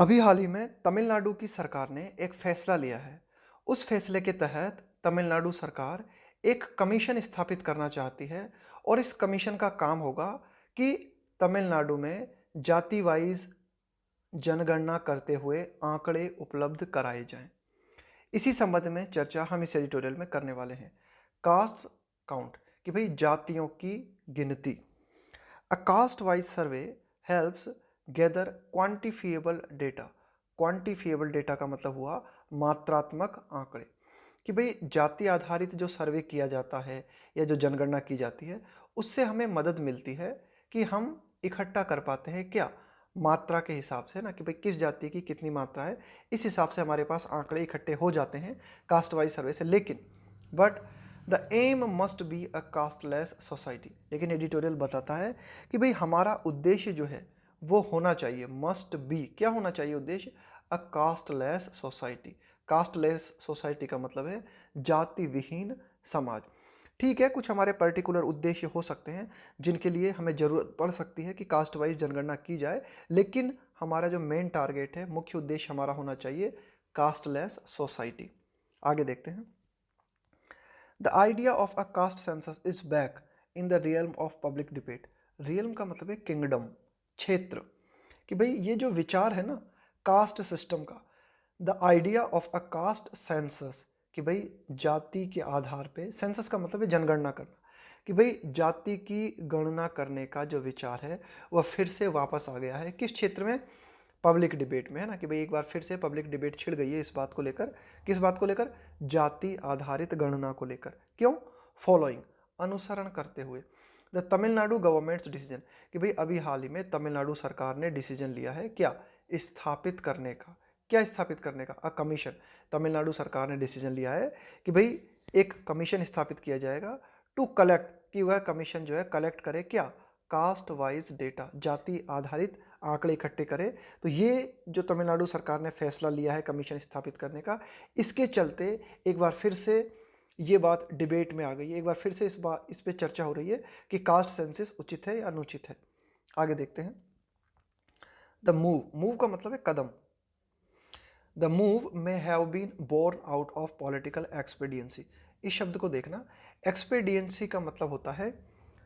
अभी हाल ही में तमिलनाडु की सरकार ने एक फैसला लिया है। उस फैसले के तहत तमिलनाडु सरकार एक कमीशन स्थापित करना चाहती है और इस कमीशन का काम होगा कि तमिलनाडु में जाति वाइज जनगणना करते हुए आंकड़े उपलब्ध कराए जाएं। इसी संबंध में चर्चा हम इस एडिटोरियल में करने वाले हैं। कास्ट काउंट कि भाई जातियों की गिनती। A caste-wise survey helps gather quantifiable data। Quantifiable data का मतलब हुआ मात्रात्मक आंकड़े कि भाई जाति आधारित जो सर्वे किया जाता है या जो जनगणना की जाती है उससे हमें मदद मिलती है कि हम इकट्ठा कर पाते हैं क्या मात्रा के हिसाब से ना कि भाई किस जाति की कितनी मात्रा है। इस हिसाब से हमारे पास आंकड़े इकट्ठे हो जाते हैं कास्ट वाइज सर्वे से। लेकिन but the aim must be a casteless society. लेकिन एडिटोरियल बताता है कि भाई हमारा उद्देश्य जो है वो होना चाहिए, मस्ट बी क्या होना चाहिए उद्देश्य, अ कास्टलेस सोसाइटी। कास्टलेस सोसाइटी का मतलब है जाति विहीन समाज। ठीक है, कुछ हमारे पर्टिकुलर उद्देश्य हो सकते हैं जिनके लिए हमें ज़रूरत पड़ सकती है कि कास्ट वाइज जनगणना की जाए, लेकिन हमारा जो मेन टारगेट है, मुख्य उद्देश्य हमारा होना चाहिए कास्टलेस सोसाइटी। आगे देखते हैं। The idea of a caste census is back in the realm of public debate. Realm का मतलब है किंगडम, क्षेत्र। कि भाई ये जो विचार है ना कास्ट सिस्टम का, the idea of a caste census कि भाई जाति के आधार पे, सेंसस का मतलब है जनगणना करना, कि भाई जाति की गणना करने का जो विचार है वह फिर से वापस आ गया है। किस क्षेत्र में? पब्लिक डिबेट में, है ना कि भाई एक बार फिर से पब्लिक डिबेट छिड़ गई है इस बात को लेकर। किस बात को लेकर? जाति आधारित गणना को लेकर। क्यों? फॉलोइंग, अनुसरण करते हुए द तमिलनाडु गवर्नमेंट्स डिसीजन कि भाई अभी हाल ही में तमिलनाडु सरकार ने डिसीजन लिया है क्या स्थापित करने का। क्या स्थापित करने का? A commission. तमिलनाडु सरकार ने डिसीजन लिया है कि भाई एक कमीशन स्थापित किया जाएगा टू कलेक्ट, कि वह कमीशन जो है कलेक्ट करे क्या, कास्ट वाइज डेटा, जाति आधारित आंकड़े इकट्ठे करे। तो ये जो तमिलनाडु सरकार ने फैसला लिया है कमीशन स्थापित करने का, इसके चलते एक बार फिर से ये बात डिबेट में आ गई है। एक बार फिर से इस पे चर्चा हो रही है कि कास्ट सेंसस उचित है या अनुचित है। आगे देखते हैं। द मूव, मूव का मतलब है कदम। The move may have been borne out of political expediency. इस शब्द को देखना, एक्सपीडियंसी का मतलब होता है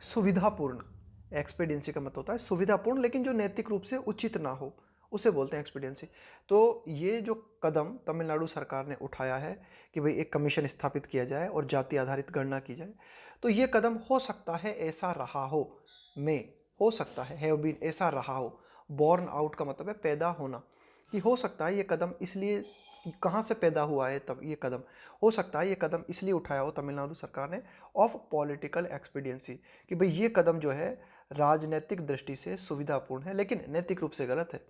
सुविधापूर्ण। एक्सपीडियंसी का मतलब होता है सुविधापूर्ण, लेकिन जो नैतिक रूप से उचित ना हो उसे बोलते हैं एक्सपीडियंसी। तो ये जो कदम तमिलनाडु सरकार ने उठाया है कि भाई एक कमीशन स्थापित किया जाए और जाति आधारित गणना की जाए, तो ये कदम हो सकता है ऐसा रहा हो, में हो सकता है, हैव बीन ऐसा रहा हो। बोर्न आउट का मतलब है पैदा होना, कि हो सकता है ये कदम इसलिए, कहाँ से पैदा हुआ है तब ये कदम, हो सकता है ये कदम इसलिए उठाया हो तमिलनाडु सरकार ने ऑफ पॉलिटिकल एक्सपीडियंसी, कि भाई ये कदम जो है राजनीतिक दृष्टि से सुविधापूर्ण है लेकिन नैतिक रूप से गलत है।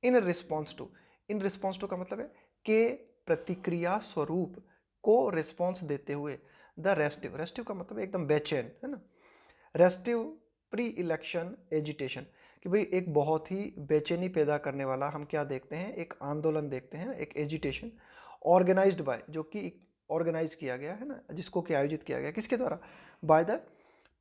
In response to, in response to का मतलब है के प्रतिक्रिया स्वरूप, को रिस्पॉन्स देते हुए द रेस्टिव, रेस्टिव का मतलब एकदम बेचैन, है ना, रेस्टिव प्री इलेक्शन एजिटेशन, कि भाई एक बहुत ही बेचैनी पैदा करने वाला हम क्या देखते हैं, एक आंदोलन देखते हैं, एक एजिटेशन ऑर्गेनाइज्ड बाय, जो कि ऑर्गेनाइज किया गया है ना, जिसको कि आयोजित किया गया किसके द्वारा, बाय द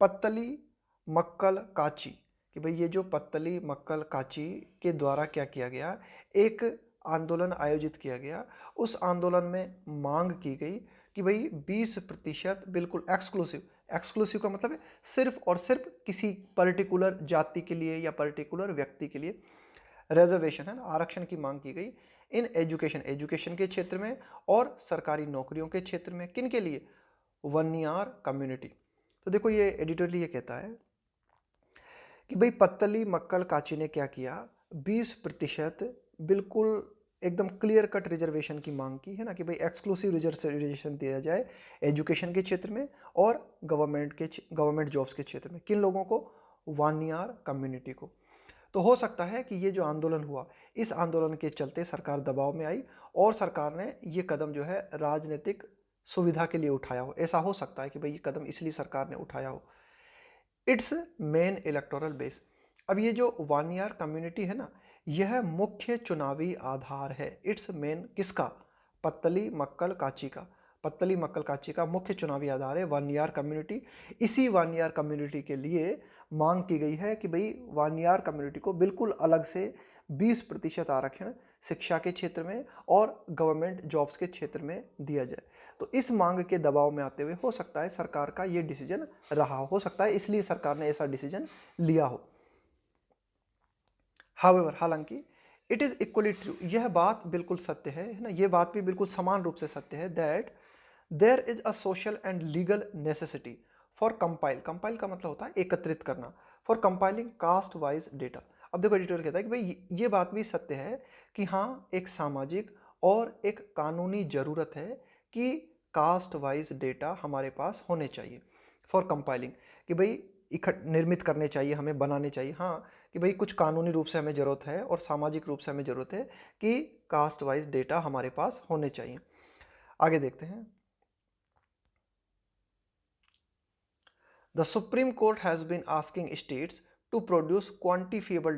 पत्तली मक्कल काची। कि भाई ये जो पत्तली मक्कल काची के द्वारा क्या किया गया, एक आंदोलन आयोजित किया गया। उस आंदोलन में मांग की गई कि भाई 20% बिल्कुल एक्सक्लूसिव, एक्सक्लूसिव का मतलब है सिर्फ और सिर्फ किसी पर्टिकुलर जाति के लिए या पर्टिकुलर व्यक्ति के लिए रिजर्वेशन, है ना, आरक्षण की मांग की गई इन एजुकेशन, एजुकेशन के क्षेत्र में और सरकारी नौकरियों के क्षेत्र में। किन के लिए? वन्यार कम्युनिटी। तो देखो ये एडिटोरियल ये कहता है कि भाई पत्तली मक्कल काची ने क्या किया, 20% बिल्कुल एकदम क्लियर कट रिजर्वेशन की मांग की, है ना, कि भाई एक्सक्लूसिव रिजर्वेशन दिया जाए एजुकेशन के क्षेत्र में और गवर्नमेंट जॉब्स के क्षेत्र में। किन लोगों को? वानियार कम्युनिटी को। तो हो सकता है कि ये जो आंदोलन हुआ, इस आंदोलन के चलते सरकार दबाव में आई और सरकार ने ये कदम जो है राजनीतिक सुविधा के लिए उठाया हो। ऐसा हो सकता है कि भाई ये कदम इसलिए सरकार ने उठाया हो। इट्स मेन इलेक्टोरल बेस, अब ये जो वानियार कम्युनिटी है ना, यह मुख्य चुनावी आधार है। इट्स मेन किसका? पत्तली मक्कल काची का। पत्तली मक्कल काची का मुख्य चुनावी आधार है वानियार कम्युनिटी। इसी वानियार कम्युनिटी के लिए मांग की गई है कि भाई वानियार कम्युनिटी को बिल्कुल अलग से 20% आरक्षण शिक्षा के क्षेत्र में और गवर्नमेंट जॉब्स के क्षेत्र में दिया जाए। तो इस मांग के दबाव में आते हुए हो सकता है सरकार का ये डिसीजन रहा हो सकता है इसलिए सरकार ने ऐसा डिसीजन लिया हो। हाउएवर, हालांकि इट इज इक्वली ट्रू, यह बात बिल्कुल सत्य है ना, ये बात भी बिल्कुल समान रूप से सत्य है that there is a social and legal necessity for compile का मतलब होता है एकत्रित करना, for compiling caste wise data. अब देखो एडिटोरियल कहता है कि भाई ये बात भी सत्य है कि हाँ एक सामाजिक और एक कानूनी जरूरत है कि कास्ट वाइज डेटा हमारे पास होने चाहिए फॉर कंपाइलिंग, कि भाई निर्मित करने चाहिए, हमें बनाने चाहिए, हाँ कि भाई कुछ कानूनी रूप से हमें ज़रूरत है और सामाजिक रूप से हमें ज़रूरत है कि कास्ट वाइज डेटा हमारे पास होने चाहिए। आगे देखते हैं। The Supreme Court has been asking states to produce quantifiable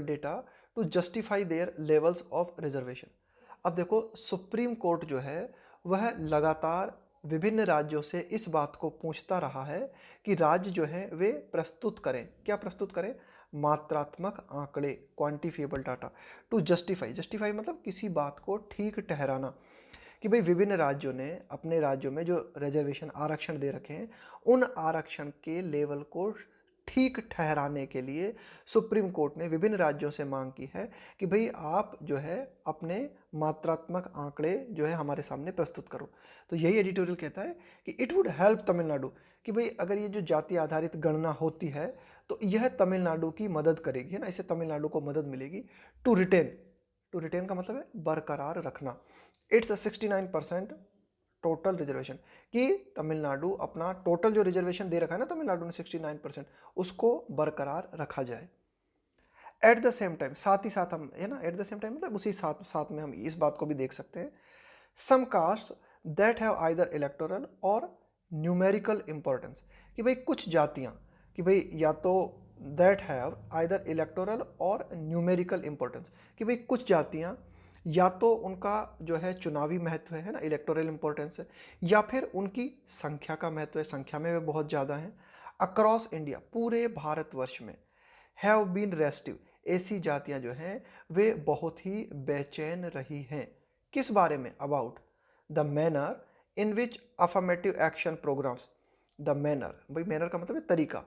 data to justify their levels of reservation. अब देखो सुप्रीम कोर्ट जो है वह लगातार विभिन्न राज्यों से इस बात को पूछता रहा है कि राज्य जो है वे प्रस्तुत करें, क्या प्रस्तुत करें, मात्रात्मक आंकड़े, क्वांटिफिएबल डाटा टू जस्टिफाई मतलब किसी बात को ठीक ठहराना, कि भाई विभिन्न राज्यों ने अपने राज्यों में जो रिजर्वेशन आरक्षण दे रखे हैं उन आरक्षण के लेवल को ठीक ठहराने के लिए सुप्रीम कोर्ट ने विभिन्न राज्यों से मांग की है कि भाई आप जो है अपने मात्रात्मक आंकड़े जो है हमारे सामने प्रस्तुत करो। तो यही एडिटोरियल कहता है कि इट वुड हेल्प तमिलनाडु, कि भाई अगर ये जो जाति आधारित गणना होती है तो यह तमिलनाडु की मदद करेगी, है ना, इससे तमिलनाडु को मदद मिलेगी टू रिटेन का मतलब है बरकरार रखना इट्स 69% टोटल रिजर्वेशन, कि तमिलनाडु अपना टोटल जो रिजर्वेशन दे रखा है ना तमिलनाडु ने 69% उसको बरकरार रखा जाए। एट द सेम टाइम, साथ ही साथ हम, है ना, एट द सेम टाइम मतलब उसी साथ साथ में हम इस बात को भी देख सकते हैं, some caste that have either electoral और न्यूमेरिकल इंपॉर्टेंस, कि भाई कुछ जातियां, कि भाई या तो दैट हैव आइदर इलेक्टोरल और न्यूमेरिकल इंपॉर्टेंस, कि भाई कुछ जातियां या तो उनका जो है चुनावी महत्व है ना, इलेक्टोरल इंपॉर्टेंस है, या फिर उनकी संख्या का महत्व है, संख्या में वे बहुत ज़्यादा हैं, अक्रॉस इंडिया पूरे भारतवर्ष में, हैव बीन रेस्टिव ऐसी जातियां जो हैं वे बहुत ही बेचैन रही हैं, किस बारे में, about the manner in which affirmative action programs, the manner, भाई मैनर का मतलब है तरीका,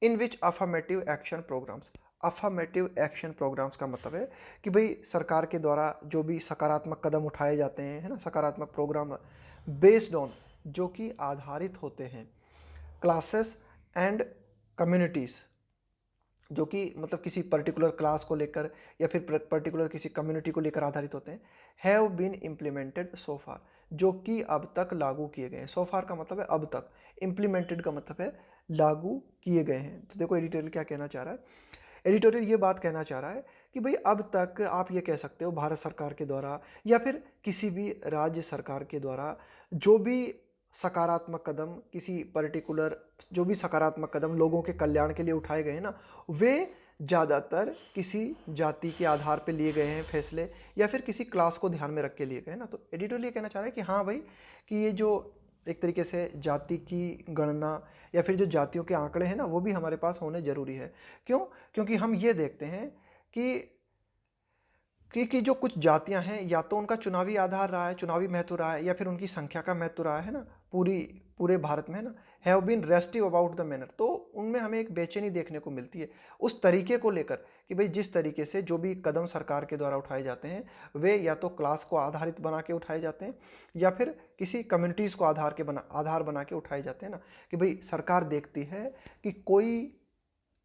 in which affirmative action programs, affirmative action programs का मतलब है कि भाई सरकार के द्वारा जो भी सकारात्मक कदम उठाए जाते हैं, है ना, सकारात्मक प्रोग्राम बेस्ड ऑन, जो कि आधारित होते हैं क्लासेस एंड कम्युनिटीज़, जो कि मतलब किसी पर्टिकुलर क्लास को लेकर या फिर पर्टिकुलर किसी कम्युनिटी को लेकर आधारित होते हैं, हैव बीन इम्प्लीमेंटेड सो फार, जो कि अब तक लागू किए गए हैं। सो फार का मतलब है अब तक, इम्प्लीमेंटेड का मतलब है लागू किए गए हैं। तो देखो एडिटोरियल क्या कहना चाह रहा है, एडिटोरियल ये बात कहना चाह रहा है कि भाई अब तक आप ये कह सकते हो भारत सरकार के द्वारा या फिर किसी भी राज्य सरकार के द्वारा जो भी सकारात्मक कदम, किसी पर्टिकुलर जो भी सकारात्मक कदम लोगों के कल्याण के लिए उठाए गए हैं ना, वे ज़्यादातर किसी जाति के आधार पर लिए गए हैं फैसले या फिर किसी क्लास को ध्यान में रख के लिए गए हैं ना। तो एडिटोरियल ये कहना चाह रहा है कि हाँ भाई, कि ये जो एक तरीके से जाति की गणना या फिर जो जातियों के आंकड़े हैं ना वो भी हमारे पास होने ज़रूरी है। क्यों? क्योंकि हम ये देखते हैं कि जो कुछ जातियां हैं या तो उनका चुनावी आधार रहा है, चुनावी महत्व रहा है, या फिर उनकी संख्या का महत्व रहा है ना, पूरे भारत में, है ना, have been restive about the manner, तो उनमें हमें एक बेचैनी देखने को मिलती है उस तरीके को लेकर कि भाई जिस तरीके से जो भी कदम सरकार के द्वारा उठाए जाते हैं वे या तो क्लास को आधारित बना के उठाए जाते हैं या फिर किसी कम्युनिटीज़ को आधार बना के उठाए जाते हैं ना, कि भाई सरकार देखती है कि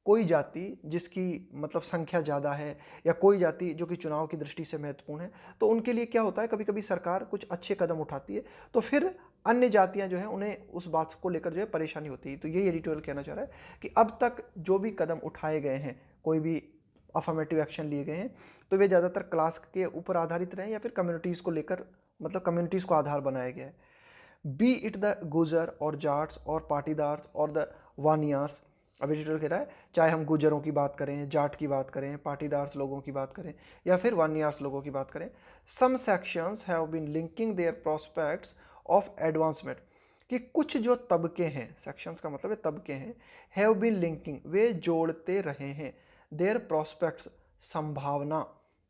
कोई जाति जिसकी मतलब संख्या ज़्यादा है या कोई जाति जो कि चुनाव की दृष्टि से महत्वपूर्ण है, तो उनके लिए क्या होता है, कभी कभी सरकार कुछ अच्छे कदम उठाती है तो फिर अन्य जातियां जो हैं उन्हें उस बात को लेकर जो है परेशानी होती है। तो ये एडिटोरियल कहना चाह रहा है कि अब तक जो भी कदम उठाए गए हैं, कोई भी अफर्मेटिव एक्शन लिए गए हैं, तो वे ज़्यादातर क्लास के ऊपर आधारित रहे या फिर कम्युनिटीज़ को लेकर, मतलब कम्युनिटीज़ को आधार बनाया गया है। बी इट द गुजर और जाट्स और पाटीदार्स और द वानियास, अब एडिटोरियल कह रहा है चाहे हम गुजरों की बात करें, जाट की बात करें, पाटीदार्स लोगों की बात करें या फिर वानियार्स लोगों की बात करें, some sections have been linking their prospects of advancement, कि कुछ जो तबके हैं, सेक्शंस का मतलब है तबके हैं, हैव बीन लिंकिंग वे जोड़ते रहे हैं, देयर प्रोस्पेक्ट्स संभावना,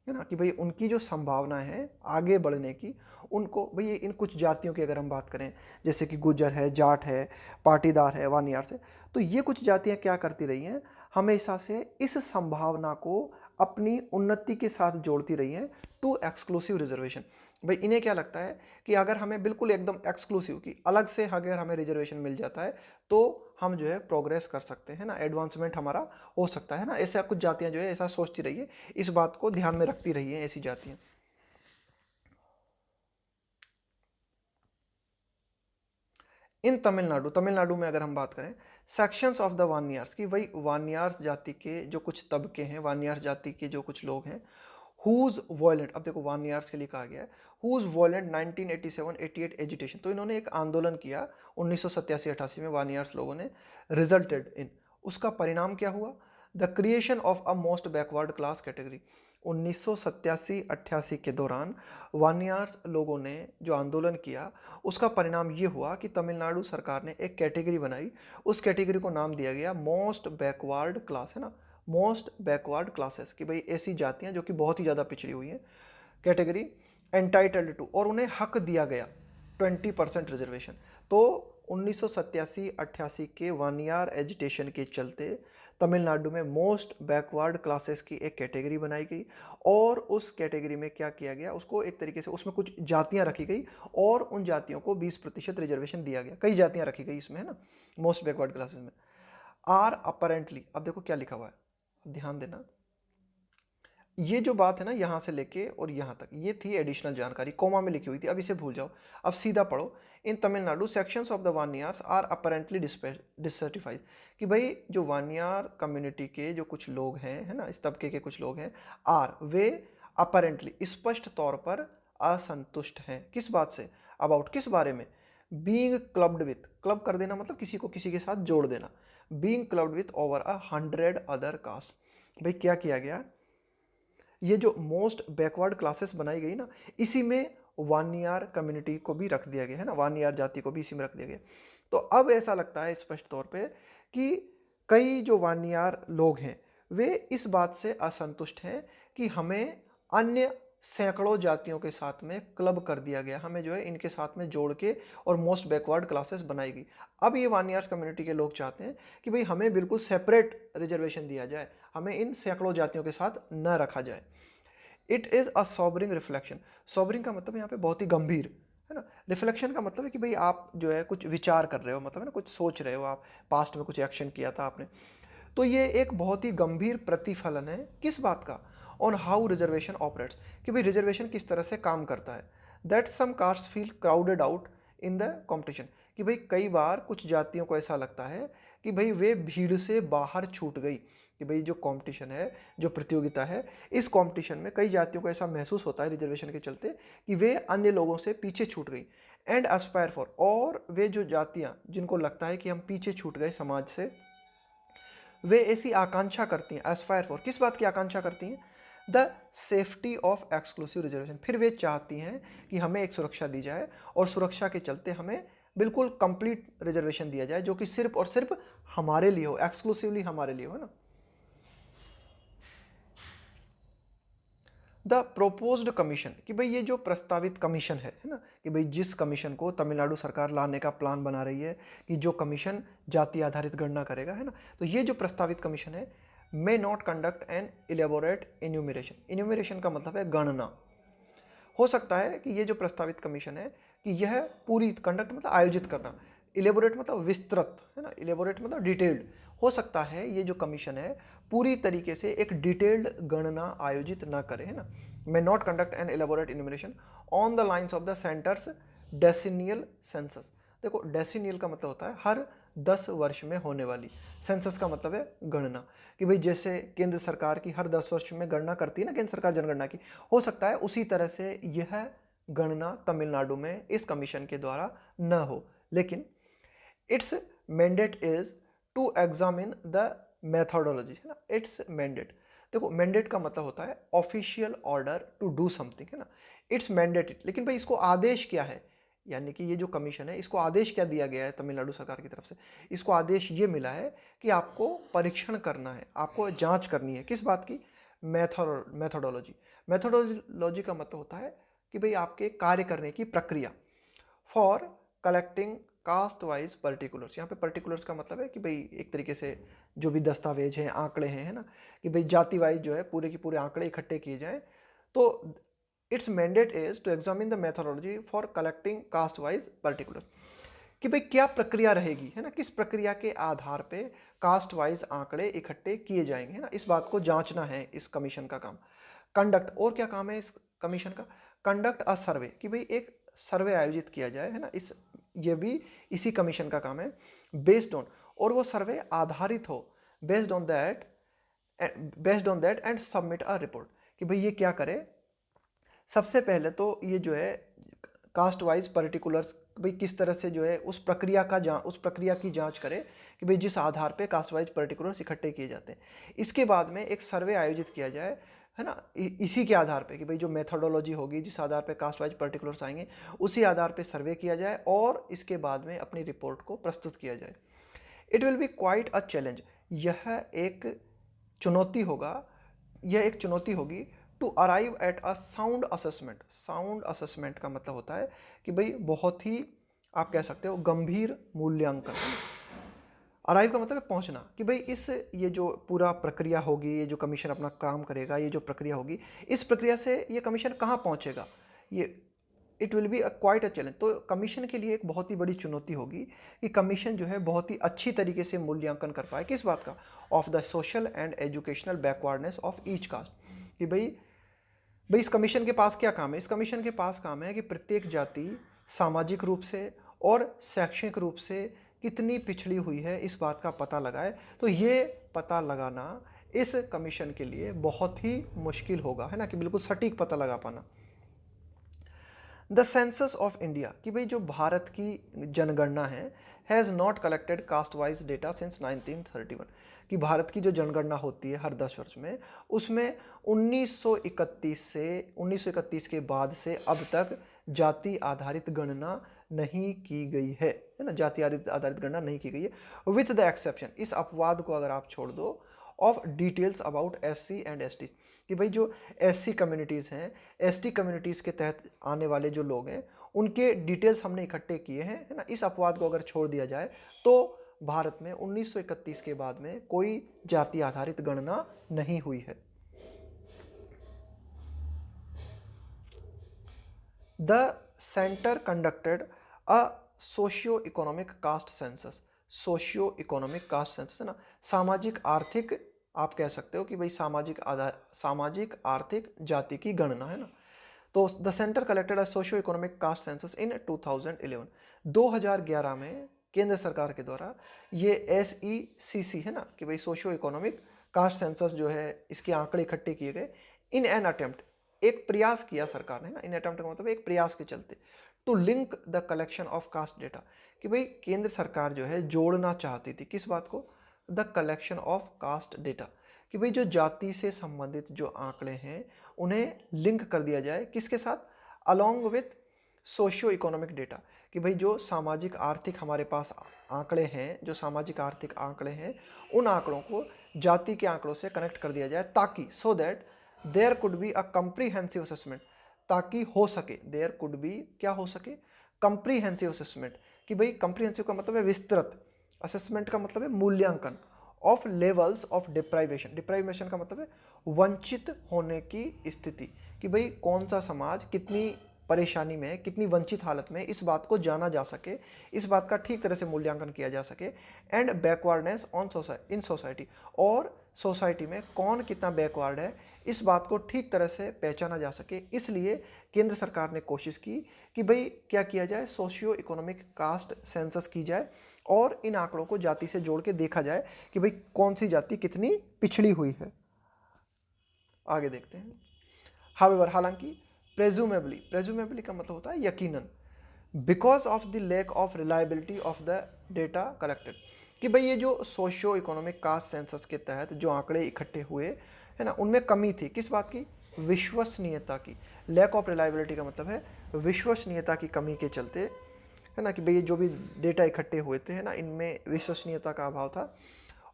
है ना, कि भाई उनकी जो संभावना है आगे बढ़ने की, उनको भाई इन कुछ जातियों की अगर हम बात करें, जैसे कि गुज्जर है, जाट है, पाटीदार है, वानियार है, तो ये कुछ जातियां क्या करती रही हैं, हमेशा से इस संभावना को अपनी उन्नति के साथ जोड़ती रही हैं टू एक्सक्लूसिव रिजर्वेशन। भाई इन्हें क्या लगता है कि अगर हमें बिल्कुल एकदम एक्सक्लूसिव की अलग से अगर हमें रिजर्वेशन मिल जाता है तो हम जो है प्रोग्रेस कर सकते हैं ना, एडवांसमेंट हमारा हो सकता है ना। ऐसा कुछ जातियां जो है ऐसा सोचती रही है, इस बात को ध्यान में रखती रही है ऐसी जातियां। इन तमिलनाडु में अगर हम बात करें सेक्शंस ऑफ द वानियार्स की, वही वानियार जाति के जो कुछ तबके हैं, वानियार जाति के जो कुछ लोग हैं, हुज वॉयलेंट, अब देखो वानियार्स के लिए कहा गया है हुज वॉयलेंट 1987-88 एजिटेशन, तो इन्होंने एक आंदोलन किया 1987-88 में वानियार्स लोगों ने, रिजल्टेड इन, उसका परिणाम क्या हुआ, the creation of a most backward class category. 1987-88 के दौरान वानियार्स लोगों ने जो आंदोलन किया उसका परिणाम ये हुआ कि तमिलनाडु सरकार ने एक कैटेगरी बनाई, उस कैटेगरी को नाम दिया गया मोस्ट बैकवर्ड क्लास, है ना, मोस्ट बैकवर्ड क्लासेस, कि भाई ऐसी जातियां जो कि बहुत ही ज़्यादा पिछड़ी हुई हैं, कैटेगरी एंटाइटल्ड टू, और उन्हें हक दिया गया 20% रिजर्वेशन। तो 1987-88 के वानियार एजिटेशन के चलते तमिलनाडु में मोस्ट बैकवर्ड क्लासेस की एक कैटेगरी बनाई गई, और उस कैटेगरी में क्या किया गया, उसको एक तरीके से उसमें कुछ जातियां रखी गई और उन जातियों को 20% रिजर्वेशन दिया गया। कई जातियां रखी गई इसमें, है ना, मोस्ट बैकवर्ड क्लासेस में। आर अपेरेंटली, अब देखो क्या लिखा हुआ है, ध्यान देना, ये जो बात है ना यहाँ से लेके और यहाँ तक, ये थी एडिशनल जानकारी, कोमा में लिखी हुई थी, अब इसे भूल जाओ, अब सीधा पढ़ो। In Tamil Nadu sections of the Vanniyars are apparently dissatisfied, कि भाई जो वानियार कम्युनिटी के जो कुछ लोग हैं, है ना, इस तबके के कुछ लोग हैं, आर वे अपेरेंटली स्पष्ट तौर पर असंतुष्ट हैं, किस बात से, अबाउट किस बारे में, बीइंग क्लब्ड विथ, क्लब कर देना मतलब किसी को किसी के साथ जोड़ देना, being clubbed with over 100 other caste. भाई क्या किया गया, ये जो मोस्ट बैकवर्ड क्लासेस बनाई गई ना, इसी में वानियार कम्युनिटी को भी रख दिया गया, है ना, वानियार जाति को भी इसी में रख दिया गया। तो अब ऐसा लगता है स्पष्ट तौर पे कि कई जो वानियार लोग हैं वे इस बात से असंतुष्ट हैं कि हमें अन्य सैकड़ों जातियों के साथ में क्लब कर दिया गया, हमें जो है इनके साथ में जोड़ के और मोस्ट बैकवर्ड क्लासेस बनाई गई। अब ये वानियार्स कम्युनिटी के लोग चाहते हैं कि भाई हमें बिल्कुल सेपरेट रिजर्वेशन दिया जाए, हमें इन सैकड़ों जातियों के साथ न रखा जाए। इट इज़ अ सॉबरिंग रिफ्लेक्शन, सॉबरिंग का मतलब यहाँ पे बहुत ही गंभीर, है ना, रिफ्लेक्शन का मतलब है कि भाई आप जो है कुछ विचार कर रहे हो, मतलब है ना, कुछ सोच रहे हो, आप पास्ट में कुछ एक्शन किया था आपने, तो ये एक बहुत ही गंभीर प्रतिफलन है किस बात का, ऑन हाउ रिजर्वेशन ऑपरेट्स, कि भाई रिजर्वेशन किस तरह से काम करता है, that some caste feel crowded out in the competition, कि भाई कई बार कुछ जातियों को ऐसा लगता है कि भाई वे भीड़ से बाहर छूट गई, कि भाई जो कंपटीशन है, जो प्रतियोगिता है, इस कंपटीशन में कई जातियों को ऐसा महसूस होता है रिजर्वेशन के चलते कि वे अन्य लोगों से पीछे छूट गई, एंड एस्पायर फॉर, और वे जो जातियां जिनको लगता है कि हम पीछे छूट गए समाज से, वे ऐसी आकांक्षा करती हैं, एस्पायर फॉर, किस बात की आकांक्षा करती हैं, the safety of exclusive reservation, फिर वे चाहती हैं कि हमें एक सुरक्षा दी जाए और सुरक्षा के चलते हमें बिल्कुल कंप्लीट रिजर्वेशन दिया जाए जो कि सिर्फ और सिर्फ हमारे लिए हो, एक्सक्लूसिवली हमारे लिए हो, है ना। द प्रोपोज्ड कमीशन, कि भाई ये जो प्रस्तावित कमीशन है ना, कि भाई जिस कमीशन को तमिलनाडु सरकार लाने का प्लान बना रही है कि जो कमीशन जाति आधारित गणना करेगा, है ना, तो ये जो प्रस्तावित कमीशन है मे not conduct an elaborate enumeration, enumeration का मतलब है गणना, हो सकता है कि ये जो प्रस्तावित कमीशन है कि यह पूरी, कंडक्ट मतलब आयोजित करना, इलेबोरेट मतलब विस्तृत, है ना, इलेबोरेट मतलब डिटेल्ड, हो सकता है ये जो कमीशन है पूरी तरीके से एक डिटेल्ड गणना आयोजित ना करे, है ना, may not conduct an elaborate enumeration on the lines of the centre's decennial census. देखो डेसिनियल का मतलब होता है हर 10 वर्ष में होने वाली, सेंसस का मतलब है गणना, कि भाई जैसे केंद्र सरकार की हर 10 वर्ष में गणना करती है ना केंद्र सरकार जनगणना की, हो सकता है उसी तरह से यह गणना तमिलनाडु में इस कमीशन के द्वारा न हो, लेकिन its mandate is to examine the methodology, है ना, इट्स मैंडेट, देखो मैंडेट का मतलब होता है official order to do something, है ना, इट्स मैंडेटेड, लेकिन भाई इसको आदेश क्या है, यानी कि ये जो कमीशन है इसको आदेश क्या दिया गया है तमिलनाडु सरकार की तरफ से, इसको आदेश ये मिला है कि आपको परीक्षण करना है, आपको जांच करनी है, किस बात की, मेथोडोलॉजी। मेथोडोलॉजी का मतलब होता है कि भाई आपके कार्य करने की प्रक्रिया। For collecting caste wise particulars, यहाँ पे पर्टिकुलर्स का मतलब है कि भाई एक तरीके से जो भी दस्तावेज हैं, आंकड़े हैं, है ना, कि भाई जाति वाइज जो है पूरे के पूरे आंकड़े इकट्ठे किए जाएं। तो its mandate is to examine the methodology for collecting caste wise particular, कि भाई क्या प्रक्रिया रहेगी, है ना, किस प्रक्रिया के आधार पे कास्ट वाइज आंकड़े इकट्ठे किए जाएंगे, है ना, इस बात को जांचना है इस कमीशन का काम। कंडक्ट, और क्या काम है इस कमीशन का? कंडक्ट अ सर्वे, कि भाई एक सर्वे आयोजित किया जाए, है ना, ये भी इसी कमीशन का काम है। बेस्ड ऑन, और वो सर्वे आधारित हो based on that and submit a report, कि भाई ये क्या करे। सबसे पहले तो ये जो है कास्ट वाइज पर्टिकुलर्स, भाई किस तरह से जो है उस प्रक्रिया की जांच करे कि भाई जिस आधार पे कास्ट वाइज पर्टिकुलर्स इकट्ठे किए जाते हैं। इसके बाद में एक सर्वे आयोजित किया जाए, है ना, इसी के आधार पे कि भाई जो मेथोडोलॉजी होगी, जिस आधार पे कास्ट वाइज पर्टिकुलर्स आएंगे, उसी आधार पे सर्वे किया जाए और इसके बाद में अपनी रिपोर्ट को प्रस्तुत किया जाए। It will be quite a challenge, यह एक चुनौती होगी to arrive at a sound assessment. Sound assessment का मतलब होता है कि भाई बहुत ही, आप कह सकते हो, गंभीर मूल्यांकन। अराइव का मतलब है पहुंचना, कि भाई ये जो पूरा प्रक्रिया होगी, ये जो कमीशन अपना काम करेगा, ये जो प्रक्रिया होगी, इस प्रक्रिया से ये कमीशन कहाँ पहुंचेगा, ये it will be quite a challenge. तो कमीशन के लिए एक बहुत ही बड़ी चुनौती होगी कि कमीशन जो है बहुत ही अच्छी तरीके से मूल्यांकन कर पाए, किस बात का? Of the social and educational backwardness of each cast, कि भाई इस कमीशन के पास क्या काम है? इस कमीशन के पास काम है कि प्रत्येक जाति सामाजिक रूप से और शैक्षणिक रूप से कितनी पिछड़ी हुई है, इस बात का पता लगाए। तो ये पता लगाना इस कमीशन के लिए बहुत ही मुश्किल होगा, है ना, कि बिल्कुल सटीक पता लगा पाना। द सेंसस ऑफ इंडिया, कि भाई जो भारत की जनगणना है, has not collected cast wise data since 1931, कि भारत की जो जनगणना होती है हर 10 वर्ष में, उसमें 1931 के बाद से अब तक जाति आधारित गणना नहीं की गई है ना, जाति आधारित गणना नहीं की गई है, विथ द एक्सेप्शन, इस अपवाद को अगर आप छोड़ दो, of details about SC and ST, कि भाई जो SC कम्युनिटीज़ हैं, ST कम्युनिटीज़ के तहत आने वाले जो लोग हैं, उनके डिटेल्स हमने इकट्ठे किए हैं, है ना, इस अपवाद को अगर छोड़ दिया जाए तो भारत में 1931 के बाद में कोई जाति आधारित गणना नहीं हुई है। The centre conducted a socio economic caste census, socio economic caste census, है ना, सामाजिक आर्थिक, आप कह सकते हो कि भाई सामाजिक आर्थिक जाति की गणना, है ना। तो the centre collected a socio economic caste census इन 2011, 2011 में केंद्र सरकार के द्वारा ये SECC, है ना, कि भाई सोशियो इकोनॉमिक कास्ट सेंसस जो है, इसके आंकड़े इकट्ठे किए गए। इन एन अटेम्प्ट, एक प्रयास किया सरकार ने ना, इन अटेम्प्ट का मतलब एक प्रयास के चलते, to link the collection of caste data, कि भाई केंद्र सरकार जो है जोड़ना चाहती थी किस बात को? The collection of caste data, कि भाई जो जाति से संबंधित जो आंकड़े हैं उन्हें लिंक कर दिया जाए किसके साथ? Along with socio economic data, कि भाई जो सामाजिक आर्थिक हमारे पास आंकड़े हैं, जो सामाजिक आर्थिक आंकड़े हैं, उन आंकड़ों को जाति के आंकड़ों से कनेक्ट कर दिया जाए, ताकि so that there could be a comprehensive assessment, ताकि हो सके, देयर कुड बी, क्या हो सके? कंप्रीहेंसिव असेसमेंट, कि भाई कंप्रीहेंसिव का मतलब है विस्तृत, असेसमेंट का मतलब है मूल्यांकन, of levels of deprivation, deprivation का मतलब है वंचित होने की स्थिति, कि भाई कौन सा समाज कितनी परेशानी में, कितनी वंचित हालत में, इस बात को जाना जा सके, इस बात का ठीक तरह से मूल्यांकन किया जा सके। And backwardness on in society, और सोसाइटी में कौन कितना बैकवर्ड है, इस बात को ठीक तरह से पहचाना जा सके। इसलिए केंद्र सरकार ने कोशिश की कि भाई क्या किया जाए, सोशियो इकोनॉमिक कास्ट सेंसस की जाए और इन आंकड़ों को जाति से जोड़ के देखा जाए कि भाई कौन सी जाति कितनी पिछड़ी हुई है। आगे देखते हैं। हाउएवर, हालांकि, प्रेजुमेबली का मतलब होता है यकीनन, because of the lack of reliability of the data collected, कि भाई ये जो सोशियो इकोनॉमिक कास्ट सेंसस के तहत जो आंकड़े इकट्ठे हुए, है ना, उनमें कमी थी, किस बात की? विश्वसनीयता की। लैक ऑफ रिलायबिलिटी का मतलब है विश्वसनीयता की कमी के चलते, है ना, कि भाई जो भी डेटा इकट्ठे हुए थे, है ना, इनमें विश्वसनीयता का अभाव था।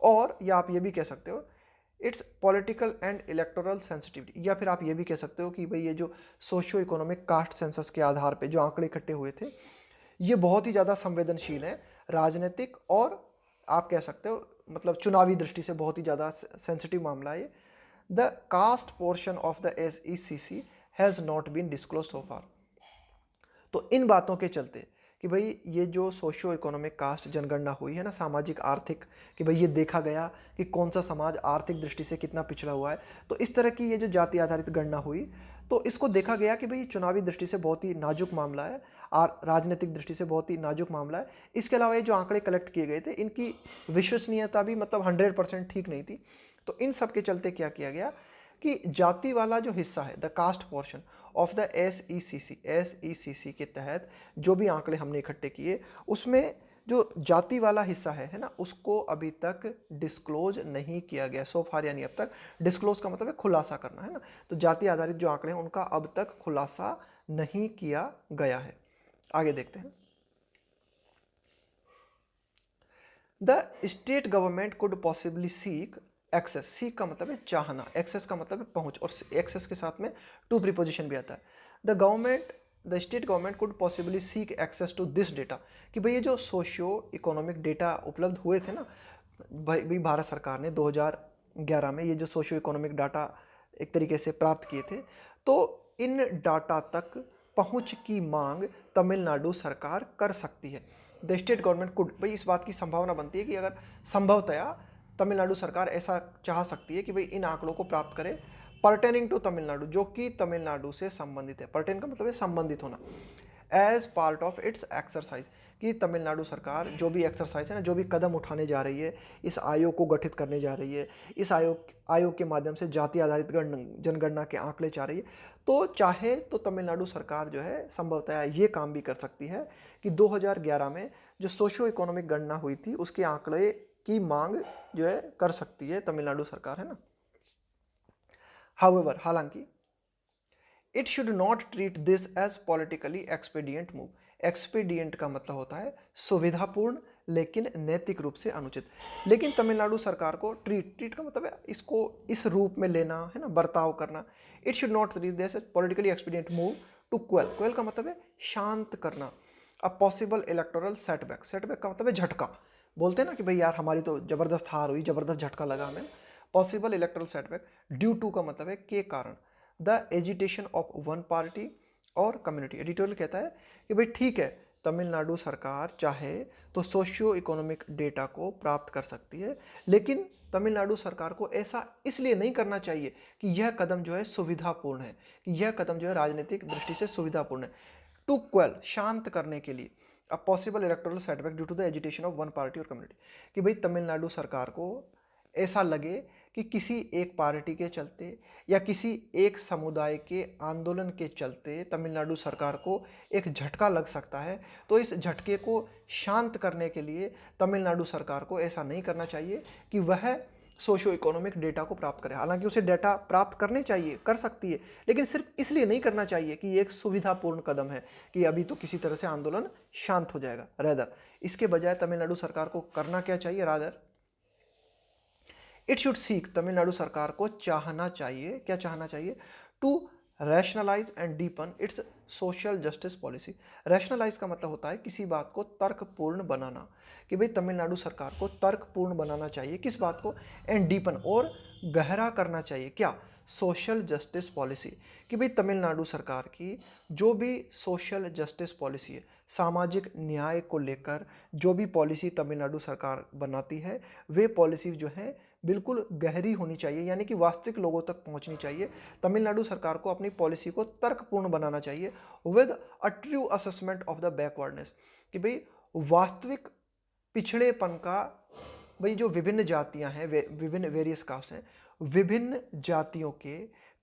और या आप ये भी कह सकते हो, it's political and electoral sensitivity, या फिर आप ये भी कह सकते हो कि भाई ये जो सोशियो इकोनॉमिक कास्ट सेंसस के आधार पे जो आंकड़े इकट्ठे हुए थे ये बहुत ही ज़्यादा संवेदनशील है, राजनीतिक और आप कह सकते हो मतलब चुनावी दृष्टि से बहुत ही ज़्यादा सेंसिटिव मामला है। The caste portion of the SECC has not been disclose so far. तो इन बातों के चलते कि भाई ये जो सोशियो इकोनॉमिक कास्ट जनगणना हुई है ना, सामाजिक आर्थिक, कि भाई ये देखा गया कि कौन सा समाज आर्थिक दृष्टि से कितना पिछड़ा हुआ है, तो इस तरह की ये जो जाति आधारित गणना हुई तो इसको देखा गया कि भाई चुनावी दृष्टि से बहुत ही नाजुक मामला है और राजनीतिक दृष्टि से बहुत ही नाजुक मामला है। इसके अलावा ये जो आंकड़े कलेक्ट किए गए थे इनकी विश्वसनीयता भी मतलब 100% ठीक नहीं थी। तो इन सब के चलते क्या किया गया कि जाति वाला जो हिस्सा है, the caste portion of the SECC के तहत जो भी आंकड़े हमने इकट्ठे किए उसमें जो जाति वाला हिस्सा है ना, उसको अभी तक डिस्क्लोज नहीं किया गया सो फार, यानी अब तक डिस्क्लोज का मतलब है खुलासा करना है ना, तो जाति आधारित जो आंकड़े हैं उनका अब तक खुलासा नहीं किया गया है। आगे देखते हैं। The state government could possibly seek access, seek का मतलब है चाहना, एक्सेस का मतलब है पहुंच, और एक्सेस के साथ में टू प्रीपोजिशन भी आता है। The state government could possibly seek access to this data, कि भाई ये जो सोशियो इकोनॉमिक डेटा उपलब्ध हुए थे ना, भाई भारत सरकार ने 2011 में ये जो सोशियो इकोनॉमिक डाटा एक तरीके से प्राप्त किए थे, तो इन डाटा तक पहुंच की मांग तमिलनाडु सरकार कर सकती है। द स्टेट गवर्नमेंट कुड, भाई इस बात की संभावना बनती है कि अगर संभवतया तमिलनाडु सरकार ऐसा चाह सकती है कि भाई इन आंकड़ों को प्राप्त करे पर्टेनिंग टू तमिलनाडु, जो कि तमिलनाडु से संबंधित है। पर्टेन का मतलब है संबंधित होना। As part of its exercise, कि तमिलनाडु सरकार जो भी एक्सरसाइज है ना, जो भी कदम उठाने जा रही है, इस आयोग को गठित करने जा रही है, इस आयोग के माध्यम से जाति आधारित जनगणना के आंकड़े चाह रही है, तो चाहे तो तमिलनाडु सरकार जो है संभवतः ये काम भी कर सकती है कि 2011 में जो सोशियो इकोनॉमिक गणना हुई थी उसके आंकड़े की मांग जो है कर सकती है तमिलनाडु सरकार, है ना। हाउएवर, हालांकि it should not treat this as politically expedient move. Expedient का मतलब होता है सुविधापूर्ण लेकिन नैतिक रूप से अनुचित। लेकिन तमिलनाडु सरकार को ट्रीट का मतलब है इसको इस रूप में लेना, है ना, बर्ताव करना। It should not treat this as politically expedient move to quell का मतलब है शांत करना a possible electoral setback. Setback का मतलब है झटका, बोलते हैं ना कि भाई यार हमारी तो जबरदस्त हार हुई, जबरदस्त झटका लगा हमें। Possible electoral setback, due to का मतलब है के कारण, the agitation of one party और कम्युनिटी। एडिटोरियल कहता है कि भाई ठीक है, तमिलनाडु सरकार चाहे तो सोशियो इकोनॉमिक डेटा को प्राप्त कर सकती है, लेकिन तमिलनाडु सरकार को ऐसा इसलिए नहीं करना चाहिए कि यह कदम जो है सुविधापूर्ण है, कि यह कदम जो है राजनीतिक दृष्टि से सुविधापूर्ण है। टू क्वेल, शांत करने के लिए, a possible electoral setback due to the agitation of one party और कम्युनिटी, कि भाई तमिलनाडु सरकार को ऐसा लगे कि किसी एक पार्टी के चलते या किसी एक समुदाय के आंदोलन के चलते तमिलनाडु सरकार को एक झटका लग सकता है, तो इस झटके को शांत करने के लिए तमिलनाडु सरकार को ऐसा नहीं करना चाहिए कि वह सोशो इकोनॉमिक डेटा को प्राप्त करे। हालांकि उसे डेटा प्राप्त करने चाहिए, कर सकती है, लेकिन सिर्फ इसलिए नहीं करना चाहिए कि ये एक सुविधापूर्ण कदम है कि अभी तो किसी तरह से आंदोलन शांत हो जाएगा। रेदर, इसके बजाय तमिलनाडु सरकार को करना क्या चाहिए? Rather it should seek, Tamil Nadu सरकार को चाहना चाहिए, क्या चाहना चाहिए? To rationalise and deepen its social justice policy. Rationalise का मतलब होता है किसी बात को तर्कपूर्ण बनाना, कि भाई तमिलनाडु सरकार को तर्कपूर्ण बनाना चाहिए, किस बात को? एंड डीपन, और गहरा करना चाहिए, क्या? सोशल जस्टिस पॉलिसी, कि भाई तमिलनाडु सरकार की जो भी सोशल जस्टिस पॉलिसी है, सामाजिक न्याय को लेकर जो भी पॉलिसी तमिलनाडु सरकार बनाती है, वे पॉलिसी जो है बिल्कुल गहरी होनी चाहिए, यानी कि वास्तविक लोगों तक पहुंचनी चाहिए। तमिलनाडु सरकार को अपनी पॉलिसी को तर्कपूर्ण बनाना चाहिए with a true assessment of the backwardness, कि भाई वास्तविक पिछड़ेपन का, भाई जो विभिन्न जातियां हैं, विभिन्न वेरियस कास्ट हैं, विभिन्न जातियों के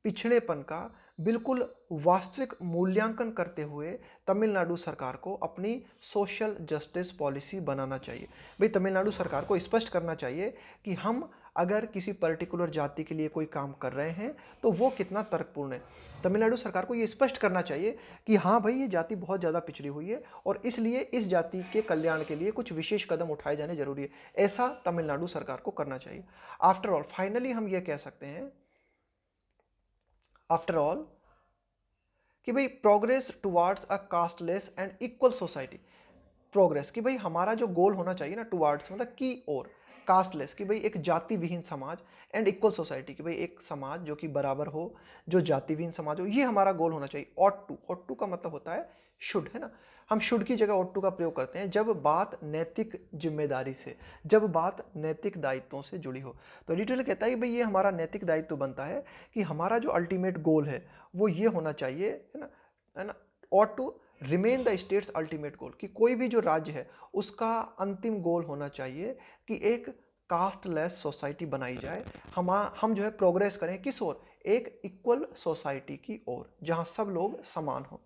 पिछड़ेपन का बिल्कुल वास्तविक मूल्यांकन करते हुए तमिलनाडु सरकार को अपनी सोशल जस्टिस पॉलिसी बनाना चाहिए। भाई तमिलनाडु सरकार को स्पष्ट करना चाहिए कि हम अगर किसी पर्टिकुलर जाति के लिए कोई काम कर रहे हैं तो वो कितना तर्कपूर्ण है। तमिलनाडु सरकार को ये स्पष्ट करना चाहिए कि हाँ भाई, ये जाति बहुत ज़्यादा पिछड़ी हुई है और इसलिए इस जाति के कल्याण के लिए कुछ विशेष कदम उठाए जाने जरूरी है। ऐसा तमिलनाडु सरकार को करना चाहिए। आफ्टर ऑल, फाइनली हम ये कह सकते हैं, आफ्टर ऑल, कि भाई progress towards a casteless and equal society. Progress कि भाई हमारा जो गोल होना चाहिए ना, टुवार्ड्स मतलब की ओर, कास्टलेस कि भाई एक जाति विहीन समाज, एंड इक्वल सोसाइटी कि भाई एक समाज जो कि बराबर हो, जो जाति विहीन समाज हो, ये हमारा गोल होना चाहिए। ऑट टू का मतलब होता है शुड, है ना। हम शुड की जगह ऑट टू का प्रयोग करते हैं जब बात नैतिक जिम्मेदारी से, जब बात नैतिक दायित्वों से जुड़ी हो। तो एडिटोरियल कहता है कि भाई ये हमारा नैतिक दायित्व बनता है कि हमारा जो अल्टीमेट गोल है वो ये होना चाहिए, है ना, ought to remain the state's ultimate goal, कि कोई भी जो राज्य है उसका अंतिम गोल होना चाहिए कि एक कास्टलेस सोसाइटी बनाई जाए। हम जो है प्रोग्रेस करें किस ओर, एक इक्वल सोसाइटी की ओर, जहां सब लोग समान हो।